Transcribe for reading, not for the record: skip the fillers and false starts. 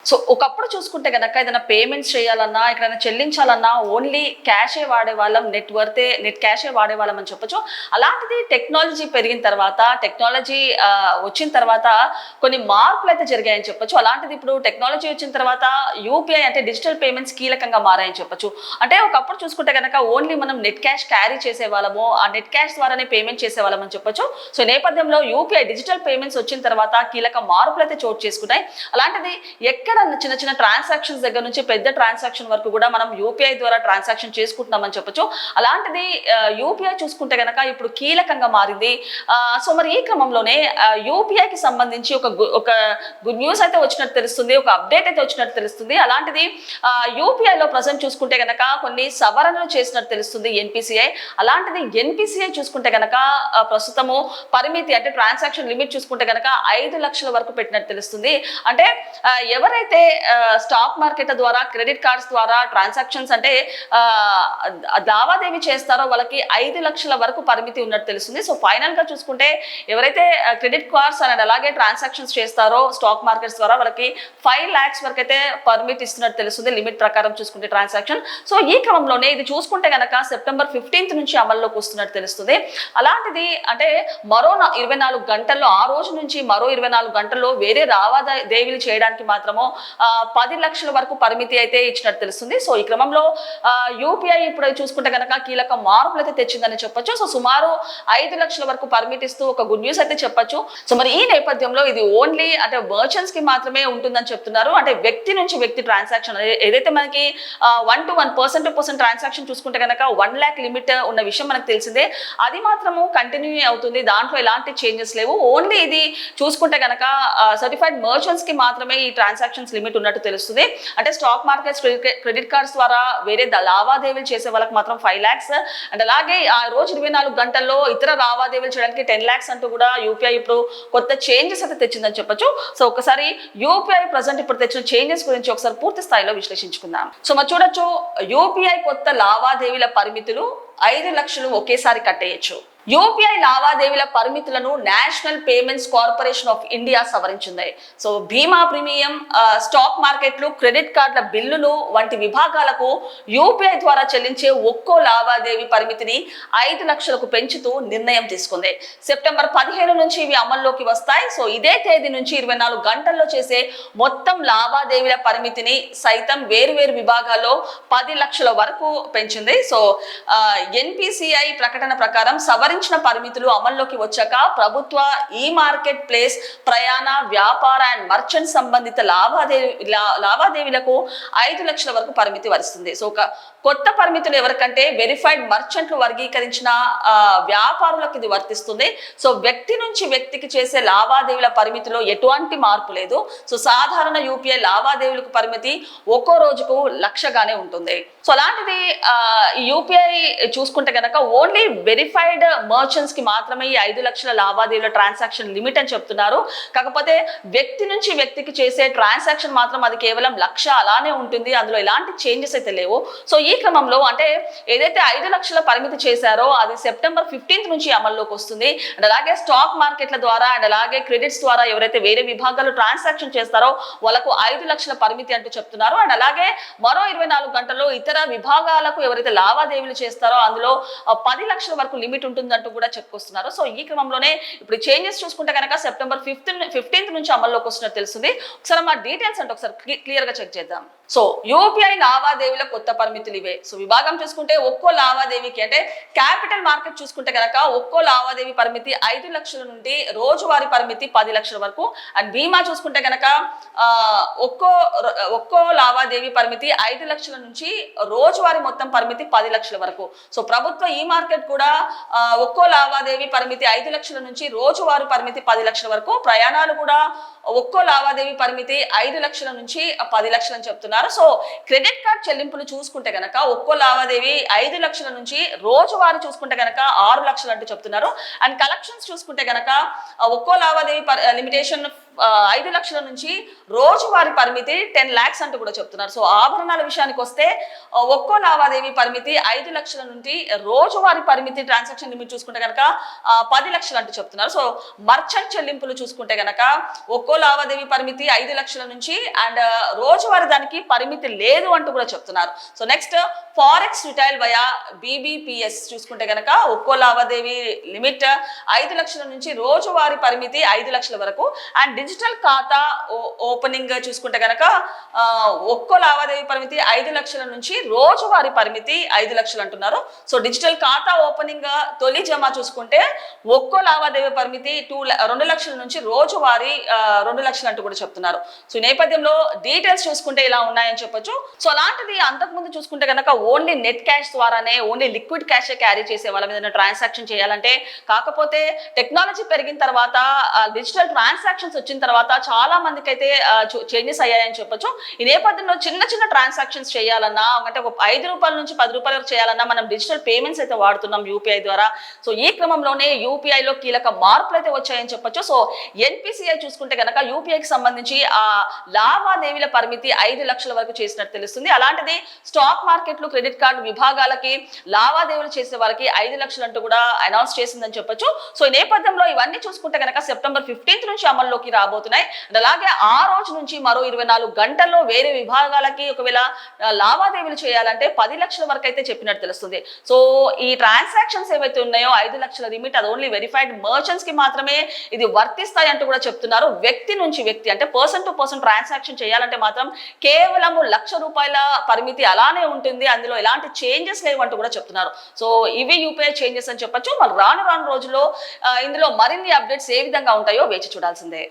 So ఒకప్పుడు చూసుకుంటే గనక ఏదైనా పేమెంట్స్ చేయాలన్నా ఎక్కడైనా చెల్లించాలన్నా ఓన్లీ క్యాషే వాడేవాళ్ళం, నెట్ క్యాషే వాడేవాళ్ళం అని చెప్పొచ్చు. అలాంటిది టెక్నాలజీ పెరిగిన తర్వాత, టెక్నాలజీ వచ్చిన తర్వాత కొన్ని మార్పులు అయితే జరిగాయని చెప్పొచ్చు. అలాంటిది ఇప్పుడు టెక్నాలజీ వచ్చిన తర్వాత యూపీఐ అంటే డిజిటల్ పేమెంట్స్ కీలకంగా మారాయని చెప్పొచ్చు. అంటే ఒకప్పుడు చూసుకుంటే కనుక ఓన్లీ మనం నెట్ క్యాష్ క్యారీ చేసేవాళ్ళము, ఆ నెట్ క్యాష్ ద్వారానే పేమెంట్ చేసేవాళ్ళం అని చెప్పొచ్చు. సో నేపథ్యంలో యూపీఐ డిజిటల్ పేమెంట్స్ వచ్చిన తర్వాత కీలక మార్పులు అయితే చోటు చేసుకున్నాయి. అలాంటిది ఎక్కడ చిన్న చిన్న ట్రాన్సాక్షన్స్ దగ్గర నుంచి పెద్ద ట్రాన్సాక్షన్ వరకు కూడా మనం యూపీఐ ద్వారా ట్రాన్సాక్షన్ చేసుకుంటున్నామని చెప్పొచ్చు. అలాంటిది యూపీఐ చూసుకుంటే కనుక ఇప్పుడు కీలకంగా మారింది. సో మరి ఈ క్రమంలోనే యూపీఐకి సంబంధించి ఒక గుడ్ న్యూస్ అయితే వచ్చినట్టు తెలుస్తుంది, ఒక అప్డేట్ అయితే వచ్చినట్టు తెలుస్తుంది. అలాంటిది యూపీఐలో ప్రజెంట్ చూసుకుంటే కనుక కొన్ని సవరణలు చేసినట్టు తెలుస్తుంది ఎన్పిసిఐ. అలాంటిది ఎన్పిసిఐ చూసుకుంటే కనుక ప్రస్తుతము పరిమితి అంటే ట్రాన్సాక్షన్ లిమిట్ చూసుకుంటే కనుక 5 లక్షల వరకు పెట్టినట్టు తెలుస్తుంది. అంటే ఎవరైతే స్టాక్ మార్కెట్ ద్వారా, క్రెడిట్ కార్డ్స్ ద్వారా ట్రాన్సాక్షన్స్ అంటే లావాదేవీ చేస్తారో వాళ్ళకి 5 లక్షల వరకు పరిమితి ఉన్నట్టు తెలుస్తుంది. సో ఫైనల్ గా చూసుకుంటే ఎవరైతే క్రెడిట్ కార్డ్స్ అండ్ అలాగే ట్రాన్సాక్షన్స్ చేస్తారో స్టాక్ మార్కెట్స్ ద్వారా వాళ్ళకి 5 lakhs వరకు అయితే పర్మిట్ ఇస్తున్నట్టు తెలుస్తుంది లిమిట్ ప్రకారం చూసుకుంటే ట్రాన్సాక్షన్. సో ఈ క్రమంలోనే ఇది చూసుకుంటే కనుక సెప్టెంబర్ 15th నుంచి అమల్లోకి వస్తున్నట్టు తెలుస్తుంది. అలాంటిది అంటే మరో 24 గంటల్లో, ఆ రోజు నుంచి మరో 24 గంటల్లో వేరే లావాదేవీలు చేయడానికి మాత్రము 10 లక్షల వరకు పరిమితి అయితే ఇచ్చినట్టు తెలుస్తుంది. సో ఈ క్రమంలో యూపీఐ ఇప్పుడు చూసుకుంటే కనుక కీలక మార్పులు అయితే తెచ్చిందని చెప్పొచ్చు. సో సుమారు 5 లక్షల వరకు పర్మిట్ ఇస్తూ ఒక గుడ్ న్యూస్ అయితే చెప్పొచ్చు. సో మరి ఈ నేపథ్యంలో ఇది ఓన్లీ అంటే మర్చెంట్స్ కి మాత్రమే ఉంటుందని చెప్తున్నారు. అంటే వ్యక్తి నుంచి వ్యక్తి ట్రాన్సాక్షన్ ఏదైతే మనకి 1 to 1, person to person transaction చూసుకుంటే కనుక 1 lakh లిమిట్ ఉన్న విషయం మనకు తెలిసిందే. అది మాత్రము కంటిన్యూ అవుతుంది, దాంట్లో ఎలాంటి చేంజెస్ లేవు. ఓన్లీ ఇది చూసుకుంటే కనుక సర్టిఫైడ్ మర్చెంట్స్ కి మాత్రమే ఈ ట్రాన్సాక్షన్స్ లిమిట్ ఉన్నట్టు తెలుస్తుంది. అంటే స్టాక్ మార్కెట్స్, క్రెడిట్ కార్డ్స్ ద్వారా వేరే లావాదేవీలు చేసే వాళ్ళకి మాత్రం 5 lakhs అండ్ అలాగే ఆ రోజు 24 గంటల్లో ఇతర లావాదేవీలు చేయడానికి 10 lakhs అంటూ కూడా యూపీఐ ఇప్పుడు కొత్త చేంజెస్ అయితే తెచ్చిందని చెప్పొచ్చు. సో ఒకసారి యూపీఐ ప్రజెంట్ ఇప్పుడు తెచ్చిన చేంజెస్ గురించి ఒకసారి పూర్తి స్థాయిలో విశ్లేషించుకుందాం. సో మరి చూడొచ్చు, యూపీఐ కొత్త లావాదేవీల పరిమితులు 5 లక్షలు ఒకేసారి కట్టేయచ్చు. యూపీఐ లావాదేవీల పరిమితులను National Payments Corporation of India సవరించింది. సో బీమా ప్రీమియం, స్టాక్ మార్కెట్లు, క్రెడిట్ కార్డుల బిల్లులు వంటి విభాగాలకు యూపీఐ ద్వారా చెల్లించే ఒక్కో లావాదేవీ పరిమితిని 5 లక్షలకు పెంచుతూ నిర్ణయం తీసుకుంది. సెప్టెంబర్ 15 నుంచి ఇవి అమల్లోకి వస్తాయి. సో ఇదే తేదీ నుంచి 24 గంటల్లో చేసే మొత్తం లావాదేవీల పరిమితిని సైతం వేరువేరు విభాగాల్లో 10 లక్షల వరకు పెంచింది. సో ఎన్పిసిఐ ప్రకటన ప్రకారం సవరించిన పరిమితులు అమల్లోకి వచ్చాక ప్రభుత్వ ఈ మార్కెట్ ప్లేస్, ప్రయాణ, వ్యాపార అండ్ మర్చెంట్ సంబంధిత లావాదేవీలకు 5 లక్షల వరకు పరిమితి వరిస్తుంది. సో ఒక కొత్త పరిమితులు ఎవరికంటే వెరిఫైడ్ మర్చెంట్లు వర్గీకరించిన వ్యాపారులకు ఇది వర్తిస్తుంది. సో వ్యక్తి నుంచి వ్యక్తికి చేసే లావాదేవీల పరిమితిలో ఎటువంటి మార్పు లేదు. సో సాధారణ యూపీఐ లావాదేవీలకు పరిమితి ఒక్కో రోజుకు 1 లక్షగానే ఉంటుంది. సో అలాంటిది యూపీఐ చూసుకుంటే కనుక ఓన్లీ వెరిఫైడ్ మర్చెంట్స్ కి మాత్రమే ఈ 5 లక్షల లావాదేవీల ట్రాన్సాక్షన్ లిమిట్ అని చెప్తున్నారు. కాకపోతే వ్యక్తి నుంచి వ్యక్తికి చేసే ట్రాన్సాక్షన్ మాత్రం అది కేవలం 1 లక్ష అలానే ఉంటుంది, అందులో ఎలాంటి చేంజెస్ అయితే లేవు. సో ఈ క్రమంలో అంటే ఏదైతే 5 లక్షల పరిమితి చేశారో అది సెప్టెంబర్ 15th నుంచి అమల్లోకి వస్తుంది. అండ్ అలాగే స్టాక్ మార్కెట్ల ద్వారా అండ్ అలాగే క్రెడిట్స్ ద్వారా ఎవరైతే వేరే విభాగాలు ట్రాన్సాక్షన్ చేస్తారో వాళ్ళకు 5 లక్షల పరిమితి అంటూ చెప్తున్నారు. అండ్ అలాగే మరో 24 గంటల్లో ఇతర విభాగాలకు ఎవరైతే లావాదేవీలు చేస్తారో అందులో 10 లక్షల వరకు లిమిట్ ఉంటుందంటూ కూడా చెప్పుకొస్తున్నారు. సో ఈ క్రమంలోనే ఇప్పుడు చేంజెస్ చూసుకుంటే కనుక సెప్టెంబర్ 15th నుంచి అమల్లోకి వస్తున్నట్టు తెలుస్తుంది. ఒకసారి మా డీటెయిల్స్ అంటే ఒకసారి క్లియర్ గా చెక్ చేద్దాం. సో యూపీఐ లావాదేవీల కొత్త పరిమితులు ఇవే. సో విభాగం చూసుకుంటే ఒక్కో లావాదేవీకి అంటే క్యాపిటల్ మార్కెట్ చూసుకుంటే కనుక ఒక్కో లావాదేవీ పరిమితి 5 లక్షల నుండి రోజువారీ పరిమితి 10 లక్షల వరకు. అండ్ బీమా చూసుకుంటే కనుక ఒక్కో లావాదేవీ పరిమితి 5 లక్షల నుంచి రోజువారీ మొత్తం పరిమితి 10 లక్షల వరకు. సో ప్రభుత్వ ఈ మార్కెట్ కూడా ఒక్కో లావాదేవీ పరిమితి 5 లక్షల నుంచి రోజువారీ పరిమితి 10 లక్షల వరకు. ప్రయాణాలు కూడా ఒక్కో లావాదేవీ పరిమితి 5 లక్షల నుంచి 10 లక్షలు అని చెప్తున్నారు. సో క్రెడిట్ కార్డ్ చెల్లింపులు చూసుకుంటే కనుక ఒక్కో లావాదేవీ 5 లక్షల నుంచి రోజువారీ చూసుకుంటే కనుక 6 లక్షలు అంటూ చెప్తున్నారు. అండ్ కలెక్షన్స్ చూసుకుంటే కనుక ఒక్కో లావాదేవీ లిమిటేషన్ 5 లక్షల నుంచి రోజువారీ పరిమితి 10 lakhs అంటూ కూడా చెప్తున్నారు. సో ఆభరణాల విషయానికి వస్తే ఒక్కో లావాదేవీ పరిమితి 5 లక్షల నుండి రోజువారీ పరిమితి ట్రాన్సాక్షన్ లిమిట్ చూసుకుంటే కనుక 10 లక్షలు అంటూ చెప్తున్నారు. సో మర్చెంట్ చెల్లింపులు చూసుకుంటే కనుక ఒక్కో లావాదేవీ పరిమితి 5 లక్షల నుంచి అండ్ రోజువారీ దానికి పరిమితి లేదు అంటూ కూడా చెప్తున్నారు. So next forex retail via BBPS చూసుకుంటే కనుక ఒక్కో లావాదేవీ లిమిట్ 5 లక్షల నుంచి రోజువారీ పరిమితి 5 లక్షల వరకు అండ్ డిజిటల్ ఖాతా ఓపెనింగ్ చూసుకుంటే కనుక ఒక్కో లావాదేవీ పరిమితి 5 లక్షల నుంచి రోజువారీ పరిమితి 5 లక్షలు అంటున్నారు. సో డిజిటల్ ఖాతా ఓపెనింగ్ తొలి జమ చూసుకుంటే ఒక్కో లావాదేవీ పరిమితి 2 లక్షల నుంచి రోజువారీ 2 లక్షలు అంటూ కూడా చెప్తున్నారు. సో ఈ నేపథ్యంలో డీటెయిల్స్ చూసుకుంటే ఇలా ఉన్నాయని చెప్పొచ్చు. సో అలాంటిది అంతకుముందు చూసుకుంటే కనుక ఓన్లీ నెట్ క్యాష్ ద్వారానే ఓన్లీ లిక్విడ్ క్యాష్ క్యారీ చేసే వాళ్ళ మీద ట్రాన్సాక్షన్ చేయాలంటే, కాకపోతే టెక్నాలజీ పెరిగిన తర్వాత డిజిటల్ ట్రాన్సాక్షన్స్ వచ్చిన తర్వాత చాలా మందికి అయితే చేంజెస్ అయ్యాయని చెప్పొచ్చు. ఈ నేపథ్యంలో చిన్న చిన్న ట్రాన్సాక్షన్స్ చేయాలన్నా అంటే ఒక 5 రూపాయల నుంచి 10 రూపాయల వరకు చేయాలన్నా మనం డిజిటల్ పేమెంట్స్ అయితే వాడుతున్నాం యూపీఐ ద్వారా. సో ఈ క్రమంలోనే యూపీఐలో కీలక మార్పులు అయితే వచ్చాయని చెప్పొచ్చు. సో ఎన్పిసిఐ చూసుకుంటే కనుక యూపీఐకి సంబంధించి ఆ లావాదేవీల పరిమితి 5 లక్షల వరకు చేసినట్టు తెలుస్తుంది. అలాంటిది స్టాక్ మార్కెట్లు క్రెడిట్ కార్డు విభాగాలకి లావాదేవీలు చేసే వారికి 5 లక్షలు అంటూ కూడా అనౌన్స్ చేసిందని చెప్పొచ్చు. సో ఈ నేపథ్యంలో ఇవన్నీ చూసుకుంటే కనుక సెప్టెంబర్ 15th నుంచి అమల్లోకి రాబోతున్నాయి. అలాగే ఆ రోజు నుంచి మరో 24 గంటల్లో వేరే విభాగాలకి ఒకవేళ లావాదేవీలు చేయాలంటే 10 లక్షల వరకు అయితే చెప్పినట్టు తెలుస్తుంది. సో ఈ ట్రాన్సాక్షన్స్ ఏవైతే ఉన్నాయో 5 లక్షల లిమిట్ అది ఓన్లీ వెరిఫైడ్ మర్చెంట్స్ కి మాత్రమే ఇది వర్తిస్తాయి అంటూ కూడా చెప్తున్నారు. వ్యక్తి నుంచి వ్యక్తి అంటే పర్సన్ టు పర్సన్ ట్రాన్సాక్షన్ చేయాలంటే మాత్రం కేవలం 1,00,000 రూపాయల పరిమితి అలానే ఉంటుంది, అందులో ఎలాంటి చేంజెస్ లేవు అంటూ కూడా చెప్తున్నారు. సో ఇవి యూపీఐ చేంజెస్ అని చెప్పొచ్చు. మరి రాను రాను రోజుల్లో ఇందులో మరిన్ని అప్డేట్స్ ఏ విధంగా ఉంటాయో వేచి చూడాల్సిందే.